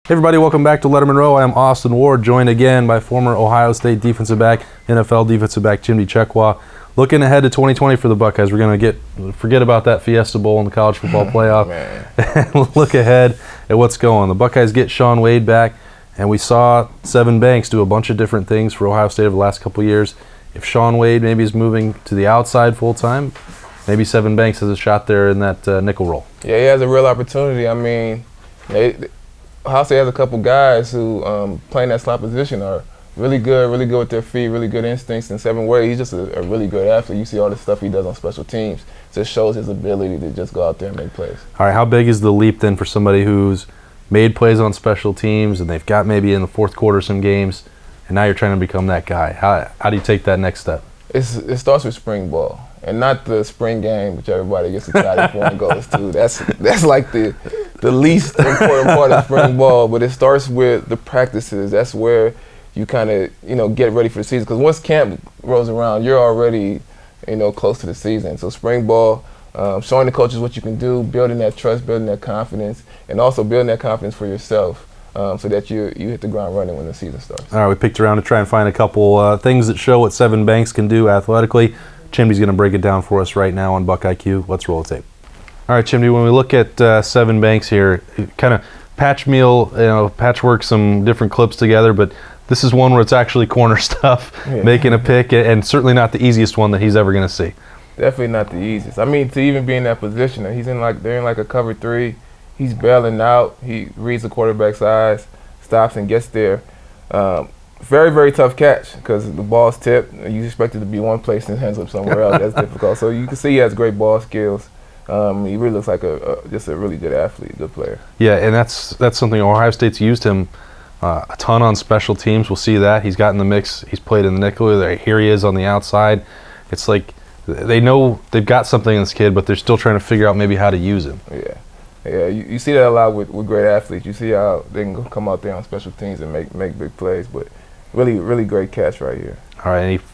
Hey everybody, welcome back to Lettermen Row. I am Austin Ward, joined again by former Ohio State defensive back, NFL defensive back Chimdi Chekwa. Looking ahead to 2020 for the Buckeyes, we're going to forget about that Fiesta Bowl in the college football playoff and look ahead at what's going on. The Buckeyes get Shaun Wade back, and we saw Sevyn Banks do a bunch of different things for Ohio State over the last couple of years. If Shaun Wade maybe is moving to the outside full-time, maybe Sevyn Banks has a shot there in that nickel role. Yeah, he has a real opportunity. I mean, Ohio State has a couple guys who play in that slot position are really good with their feet, really good instincts. And Sevyn Wade, he's just a really good athlete. You see all the stuff he does on special teams. Just shows his ability to just go out there and make plays. All right, how big is the leap then for somebody who's made plays on special teams and they've got maybe in the fourth quarter some games, and now you're trying to become that guy? How do you take that next step? It starts with spring ball, and not the spring game, which everybody gets excited for and goes to. That's like the least important part of spring ball, but it starts with the practices. That's where you kind of get ready for the season, because once camp rolls around, you're already close to the season. So spring ball, showing the coaches what you can do, building that trust, building that confidence, and also building that confidence for yourself, so that you hit the ground running when the season starts. All right, we picked around to try and find a couple things that show what Sevyn Banks can do athletically. Chimdi's going to break it down for us right now on BuckIQ. Let's roll the tape. All right, Chimdi, when we look at Sevyn Banks here, kind of patchwork some different clips together, but this is one where it's actually corner stuff, making a pick, and certainly not the easiest one that he's ever going to see. Definitely not the easiest. I mean, to even be in that position, they're in like a cover three. He's bailing out. He reads the quarterback's eyes, stops and gets there. Very, very tough catch, because the ball's tipped. You expect it to be one place and it ends up somewhere else. That's difficult. So you can see he has great ball skills. He really looks like just a really good athlete, good player. Yeah, and that's something Ohio State's used him a ton on special teams. We'll see that. He's got in the mix. He's played in the nickel. Here he is on the outside. It's like they know they've got something in this kid, but they're still trying to figure out maybe how to use him. Yeah, you see that a lot with great athletes. You see how they can come out there on special teams and make big plays, but really, really great catch right here. All right, and he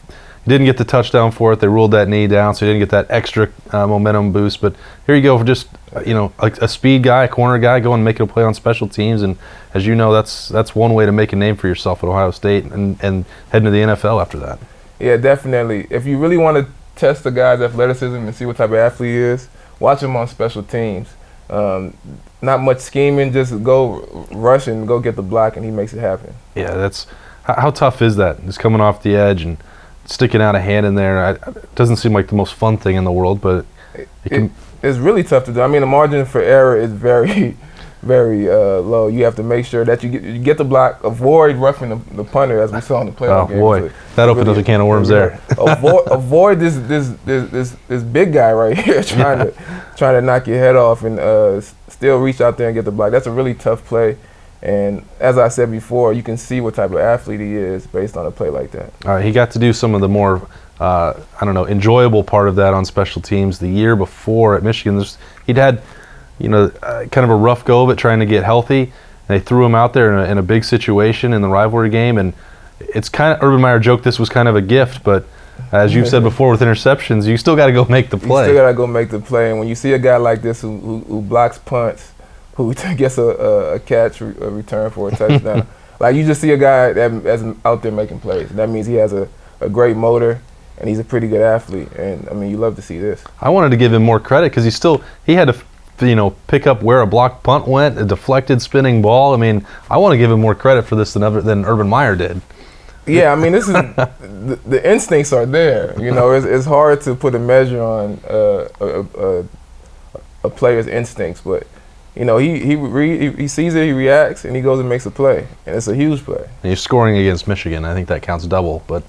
didn't get the touchdown for it. They ruled that knee down, so he didn't get that extra momentum boost. But here you go for just a speed guy, a corner guy, going and making a play on special teams. And as you know, that's one way to make a name for yourself at Ohio State and heading to the NFL after that. Yeah, definitely. If you really want to test the guy's athleticism and see what type of athlete he is, watch him on special teams. Not much scheming, just go rush and go get the block, and he makes it happen. Yeah, that's how tough is that? Just coming off the edge and sticking out a hand in there. It doesn't seem like the most fun thing in the world, but it's really tough to do. I mean, the margin for error is very, very low. You have to make sure that you get the block, avoid roughing the punter, as we saw in the playoff game. Oh boy, that opened up a can of worms there. Avoid this big guy right here trying to knock your head off and still reach out there and get the block. That's a really tough play. And as I said before, you can see what type of athlete he is based on a play like that. All right, he got to do some of the more, enjoyable part of that on special teams. The year before at Michigan, he'd had, kind of a rough go of it trying to get healthy. And they threw him out there in a big situation in the rivalry game. And it's kind of, Urban Meyer joked this was kind of a gift, but as you've said before with interceptions, you still got to go make the play. You still got to go make the play. And when you see a guy like this who blocks punts, who gets a catch, a return for a touchdown. Like, you just see a guy that's out there making plays. That means he has a great motor, and he's a pretty good athlete. And, I mean, you love to see this. I wanted to give him more credit because he had to, pick up where a blocked punt went, a deflected spinning ball. I mean, I want to give him more credit for this than Urban Meyer did. Yeah, I mean, this is the instincts are there. It's hard to put a measure on a player's instincts, but he sees it, he reacts, and he goes and makes a play, and it's a huge play. And he's scoring against Michigan. I think that counts double, but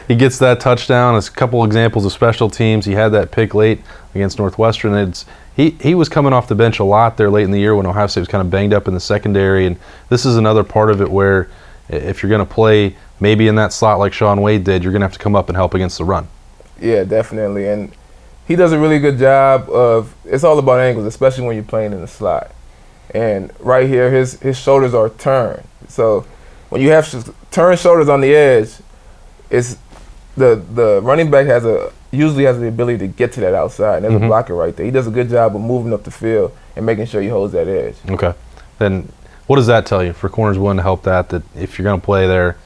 he gets that touchdown. There's a couple examples of special teams. He had that pick late against Northwestern. He was coming off the bench a lot there late in the year when Ohio State was kind of banged up in the secondary, and this is another part of it where if you're going to play maybe in that slot like Shaun Wade did, you're going to have to come up and help against the run. Yeah, definitely, and he does a really good job of, it's all about angles, especially when you're playing in the slot. And right here, his shoulders are turned. So when you have turned shoulders on the edge, it's the running back usually has the ability to get to that outside. And there's a blocker right there. He does a good job of moving up the field and making sure he holds that edge. Okay. Then What does that tell you for corners willing to help that if you're going to play there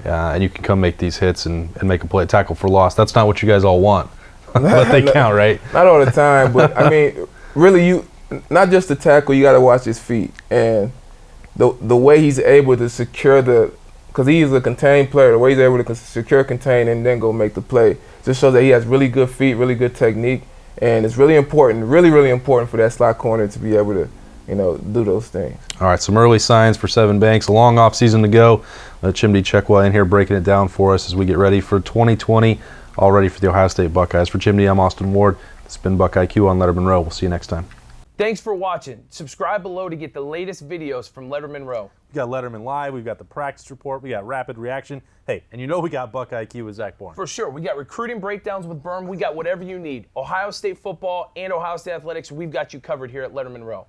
and you can come make these hits and make a play, tackle for loss? That's not what you guys all want, but they count, right? Not all the time, but I mean, really, not just the tackle, you got to watch his feet. And the way he's able to secure because he's a contained player, the way he's able to secure, contain, and then go make the play just shows that he has really good feet, really good technique. And it's really important, really, really important for that slot corner to be able to, do those things. All right, some early signs for Sevyn Banks. A long off season to go. Chimdi Chekwa in here breaking it down for us as we get ready for 2020. All ready for the Ohio State Buckeyes. For Chimdi, I'm Austin Ward. This has been BuckIQ on Lettermen Row. We'll see you next time. Thanks for watching. Subscribe below to get the latest videos from Lettermen Row. We got Lettermen Live. We've got the practice report. We got rapid reaction. Hey, and we got BuckIQ with Zach Bourne. For sure. We got recruiting breakdowns with Berm. We got whatever you need. Ohio State football and Ohio State athletics, we've got you covered here at Lettermen Row.